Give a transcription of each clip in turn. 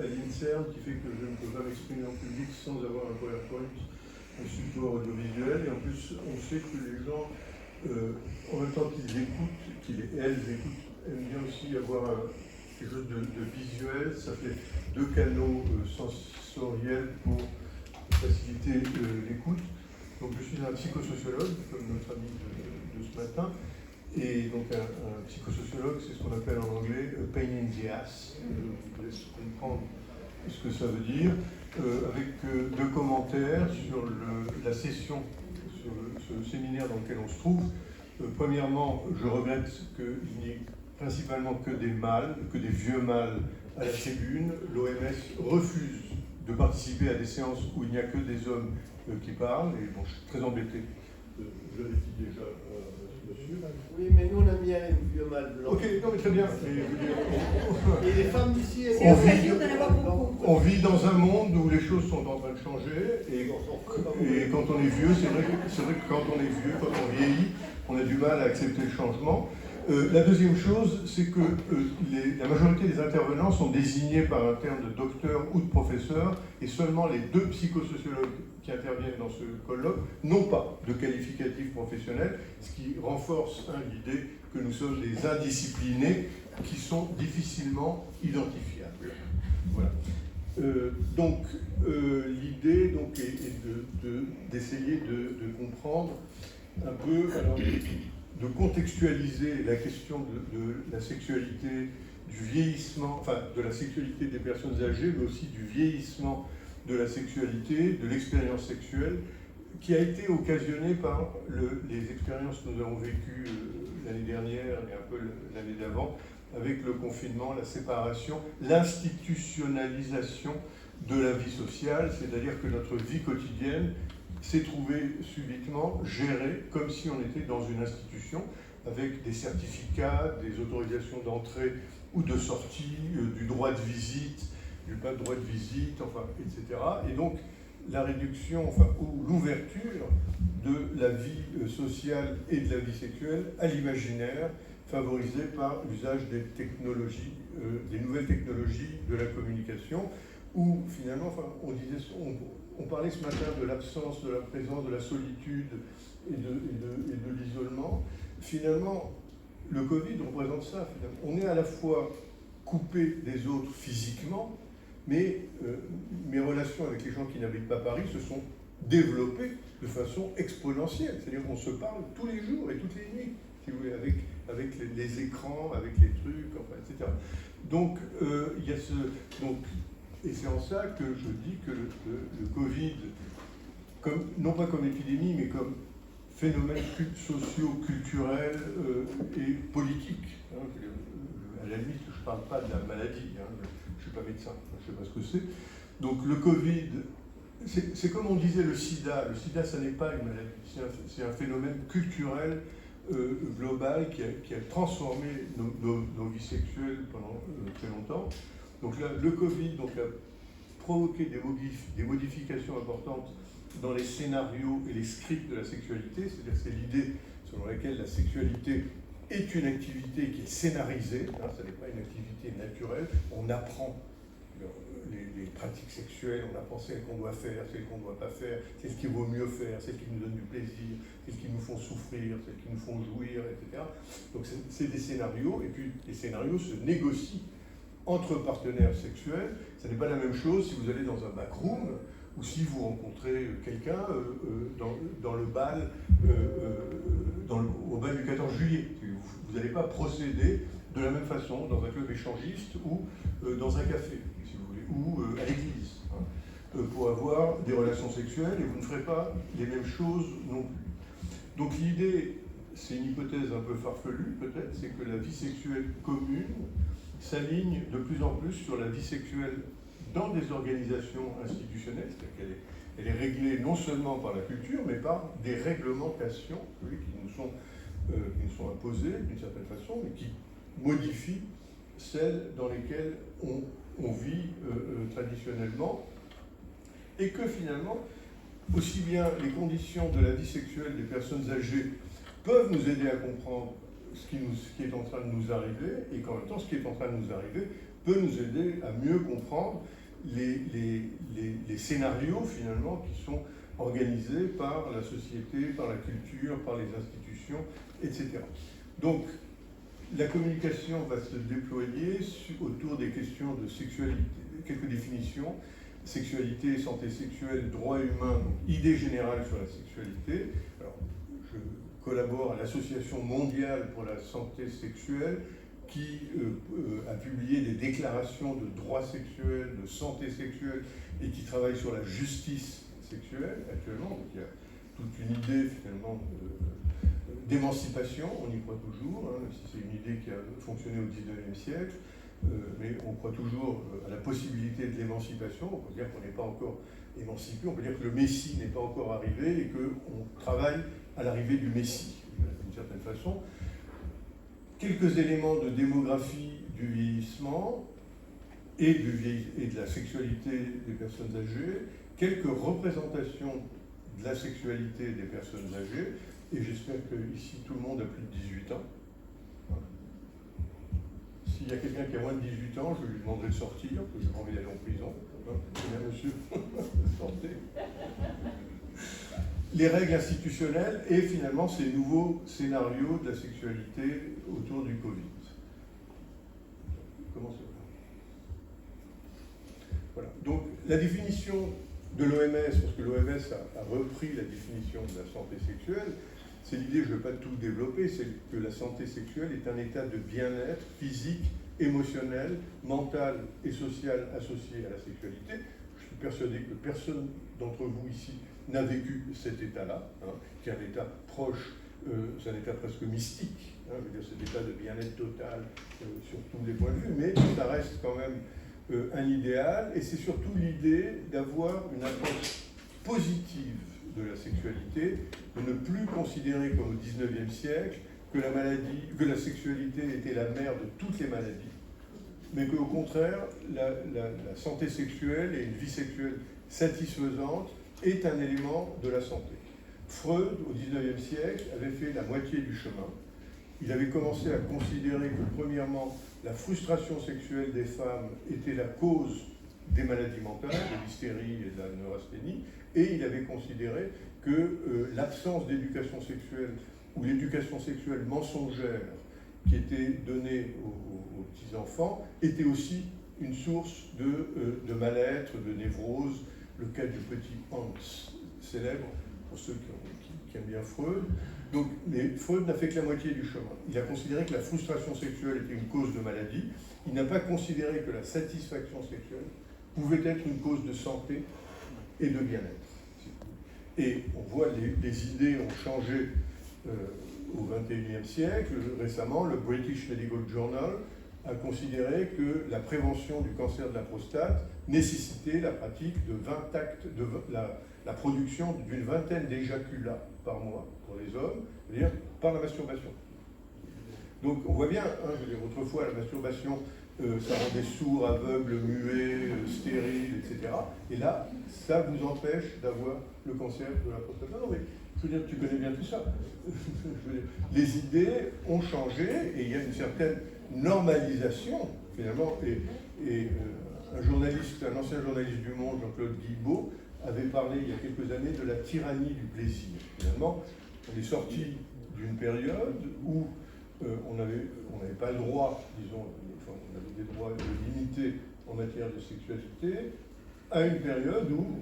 à l'INSERM qui fait que je ne peux pas m'exprimer en public sans avoir un PowerPoint, un support audiovisuel. Et en plus, on sait que les gens, en même temps qu'ils écoutent, elles écoutent, aiment bien aussi avoir quelque chose de visuel. Ça fait deux canaux sensoriels pour faciliter l'écoute. Donc je suis un psychosociologue, comme notre ami de ce matin. Et donc un psychosociologue, c'est ce qu'on appelle en anglais pain in the ass. Je vous laisse comprendre ce que ça veut dire, avec deux commentaires sur la session, sur ce séminaire dans lequel on se trouve. Premièrement, je regrette qu'il n'y ait principalement que des mâles, que des vieux mâles à la tribune. L'OMS refuse de participer à des séances où il n'y a que des hommes qui parlent. Et bon, je suis très embêté. Je l'avais dit déjà. Monsieur. Oui, mais nous on aime bien les vieux mâles blancs. Ok, non mais très bien. Et les femmes d'ici, on vit dans un monde où les choses sont en train de changer et quand on est vieux, c'est vrai que quand on est vieux, quand on vieillit, on a du mal à accepter le changement. La deuxième chose, c'est que la majorité des intervenants sont désignés par un terme de docteur ou de professeur, et seulement les deux psychosociologues qui interviennent dans ce colloque n'ont pas de qualificatif professionnel, ce qui renforce l'idée que nous sommes des indisciplinés qui sont difficilement identifiables. Voilà. Donc l'idée donc, est d'essayer de comprendre un peu, alors, de contextualiser la question de la sexualité, du vieillissement, enfin de la sexualité des personnes âgées, mais aussi du vieillissement de la sexualité, de l'expérience sexuelle, qui a été occasionnée par les expériences que nous avons vécues l'année dernière et un peu l'année d'avant, avec le confinement, la séparation, l'institutionnalisation de la vie sociale, c'est-à-dire que notre vie quotidienne s'est trouvée subitement gérée comme si on était dans une institution, avec des certificats, des autorisations d'entrée ou de sortie, du droit de visite, du pas de droit de visite, enfin, etc. Et donc, la réduction, enfin, ou l'ouverture de la vie sociale et de la vie sexuelle à l'imaginaire, favorisée par l'usage des technologies, des nouvelles technologies de la communication, où finalement, enfin, on parlait ce matin de l'absence, de la présence, de la solitude et de l'isolement. Finalement, le Covid représente ça. Finalement. On est à la fois coupé des autres physiquement, mais mes relations avec les gens qui n'habitent pas Paris se sont développées de façon exponentielle. C'est-à-dire qu'on se parle tous les jours et toutes les nuits, si vous voulez, avec les écrans, avec les trucs, enfin, etc. Donc, il y a et c'est en ça que je dis que le Covid, non pas comme épidémie, mais comme phénomène socio-culturel et politique. Hein, à la limite, je ne parle pas de la maladie, hein, je ne suis pas médecin, je ne sais pas ce que c'est. Donc le Covid, c'est comme on disait le sida. Le sida, ça n'est pas une maladie, c'est un phénomène culturel global qui a transformé nos vies sexuelles pendant très longtemps. Donc là, le Covid donc, a provoqué des modifications importantes dans les scénarios et les scripts de la sexualité, c'est-à-dire que c'est l'idée selon laquelle la sexualité est une activité qui est scénarisée, hein, ce n'est pas une activité naturelle, on apprend les pratiques sexuelles, on apprend celles qu'on doit faire, celles qu'on ne doit pas faire, celles qu'il vaut mieux faire, celles qui nous donnent du plaisir, celles qui nous font souffrir, celles qui nous font jouir, etc. Donc c'est des scénarios, et puis les scénarios se négocient entre partenaires sexuels. Ce n'est pas la même chose si vous allez dans un backroom ou si vous rencontrez quelqu'un dans le bal, au bal du 14 juillet. Vous n'allez pas procéder de la même façon dans un club échangiste ou dans un café, si vous voulez, ou à l'église, hein, pour avoir des relations sexuelles, et vous ne ferez pas les mêmes choses non plus. Donc l'idée, c'est une hypothèse un peu farfelue peut-être, c'est que la vie sexuelle commune s'aligne de plus en plus sur la vie sexuelle dans des organisations institutionnelles, c'est-à-dire qu'elle est réglée non seulement par la culture, mais par des réglementations qui nous sont imposées d'une certaine façon, mais qui modifient celles dans lesquelles on vit traditionnellement, et que finalement, aussi bien les conditions de la vie sexuelle des personnes âgées peuvent nous aider à comprendre ce qui est en train de nous arriver, et qu'en même temps, ce qui est en train de nous arriver peut nous aider à mieux comprendre les scénarios finalement qui sont organisés par la société, par la culture, par les institutions, etc. Donc, la communication va se déployer autour des questions de sexualité, quelques définitions, sexualité, santé sexuelle, droits humains, idée générale sur la sexualité. Alors, je collabore à l'Association mondiale pour la santé sexuelle qui a publié des déclarations de droits sexuels, de santé sexuelle et qui travaille sur la justice sexuelle actuellement. Donc il y a toute une idée finalement d'émancipation, on y croit toujours, hein, même si c'est une idée qui a fonctionné au XIXe siècle, mais on croit toujours à la possibilité de l'émancipation. On peut dire qu'on n'est pas encore émancipé, on peut dire que le Messie n'est pas encore arrivé et qu'on travaille à l'arrivée du Messie, d'une certaine façon. Quelques éléments de démographie du vieillissement et de la sexualité des personnes âgées, quelques représentations de la sexualité des personnes âgées, et j'espère que ici tout le monde a plus de 18 ans. S'il y a quelqu'un qui a moins de 18 ans, je lui demanderai de sortir, parce que j'ai pas envie d'aller en prison. Bien, monsieur, sortez. Les règles institutionnelles et finalement ces nouveaux scénarios de la sexualité autour du Covid. Comment ça va ? Voilà. Donc la définition de l'OMS, parce que l'OMS a repris la définition de la santé sexuelle, c'est l'idée, je ne vais pas tout développer, c'est que la santé sexuelle est un état de bien-être physique, émotionnel, mental et social associé à la sexualité. Je suis persuadé que personne d'entre vous ici n'a vécu cet état-là, hein, qui est un état proche, c'est un état presque mystique, hein, je veux dire, cet état de bien-être total sur tous les points de vue, mais ça reste quand même un idéal, et c'est surtout l'idée d'avoir une approche positive de la sexualité, de ne plus considérer comme au XIXe siècle que la sexualité était la mère de toutes les maladies, mais qu'au contraire, la santé sexuelle et une vie sexuelle satisfaisante est un élément de la santé. Freud, au XIXe siècle, avait fait la moitié du chemin. Il avait commencé à considérer que, premièrement, la frustration sexuelle des femmes était la cause des maladies mentales, de l'hystérie et de la neurasthénie, et il avait considéré que l'absence d'éducation sexuelle ou l'éducation sexuelle mensongère qui était donnée aux petits-enfants était aussi une source de mal-être, de névrose. Le cas du petit Hans, célèbre pour ceux qui aiment bien Freud. Donc, mais Freud n'a fait que la moitié du chemin. Il a considéré que la frustration sexuelle était une cause de maladie. Il n'a pas considéré que la satisfaction sexuelle pouvait être une cause de santé et de bien-être. Et on voit les idées ont changé au XXIe siècle. Récemment, le British Medical Journal a considéré que la prévention du cancer de la prostate nécessitait la pratique de 20 actes, la production d'une vingtaine d'éjaculats par mois pour les hommes, c'est-à-dire par la masturbation. Donc on voit bien, hein, je veux dire, autrefois la masturbation, ça rendait sourd, aveugle, muet, stérile, etc. Et là, ça vous empêche d'avoir le cancer de la prostate. Non, mais je veux dire, tu connais bien tout ça. Je veux dire, les idées ont changé et il y a une certaine normalisation, finalement. Et un ancien journaliste du Monde, Jean-Claude Guilbault, avait parlé il y a quelques années de la tyrannie du plaisir. Finalement, on est sorti d'une période où on n'avait pas le droit, disons, enfin, on avait des droits limités en matière de sexualité, à une période où,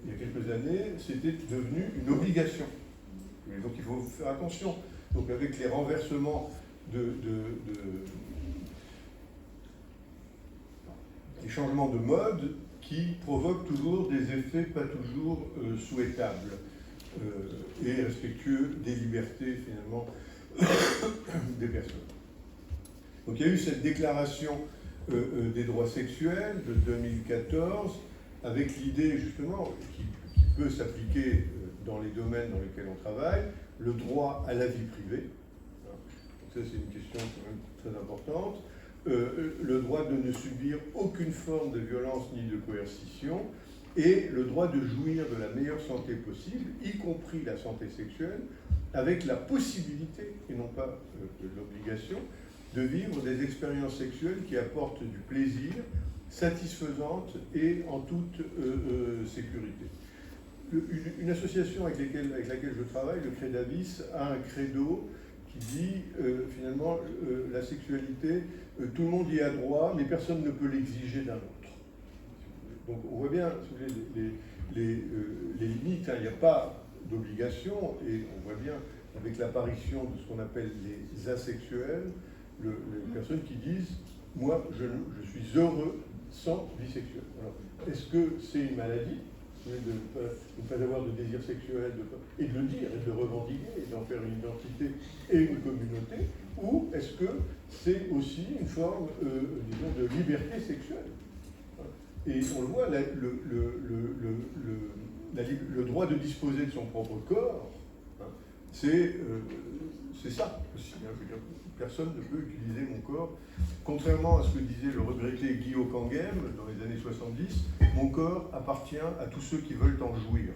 il y a quelques années, c'était devenu une obligation. Et donc il faut faire attention. Donc avec les renversements des changements de mode qui provoquent toujours des effets pas toujours souhaitables et respectueux des libertés finalement des personnes. Donc il y a eu cette déclaration des droits sexuels de 2014 avec l'idée justement qui peut s'appliquer dans les domaines dans lesquels on travaille, le droit à la vie privée. Donc ça c'est une question quand même très importante. Le droit de ne subir aucune forme de violence ni de coercition et le droit de jouir de la meilleure santé possible, y compris la santé sexuelle, avec la possibilité, et non pas de l'obligation, de vivre des expériences sexuelles qui apportent du plaisir, satisfaisantes et en toute sécurité. Une association avec laquelle je travaille, le Credavis, a un credo qui dit finalement la sexualité, tout le monde y a droit, mais personne ne peut l'exiger d'un autre. Donc on voit bien si vous voulez, les limites, hein, il n'y a pas d'obligation, et on voit bien avec l'apparition de ce qu'on appelle les asexuels, les personnes qui disent « moi je suis heureux sans vie sexuelle ». Alors, est-ce que c'est une maladie de ne pas avoir de désir sexuel, et de le dire, et de le revendiquer, et d'en faire une identité et une communauté, ou est-ce que c'est aussi une forme, disons, de liberté sexuelle? Et on le voit, le droit de disposer de son propre corps, hein, c'est ça aussi. Hein, je veux dire, personne ne peut utiliser mon corps. Contrairement à ce que disait le regretté Guillaume Kangem dans les années 70, mon corps appartient à tous ceux qui veulent en jouir.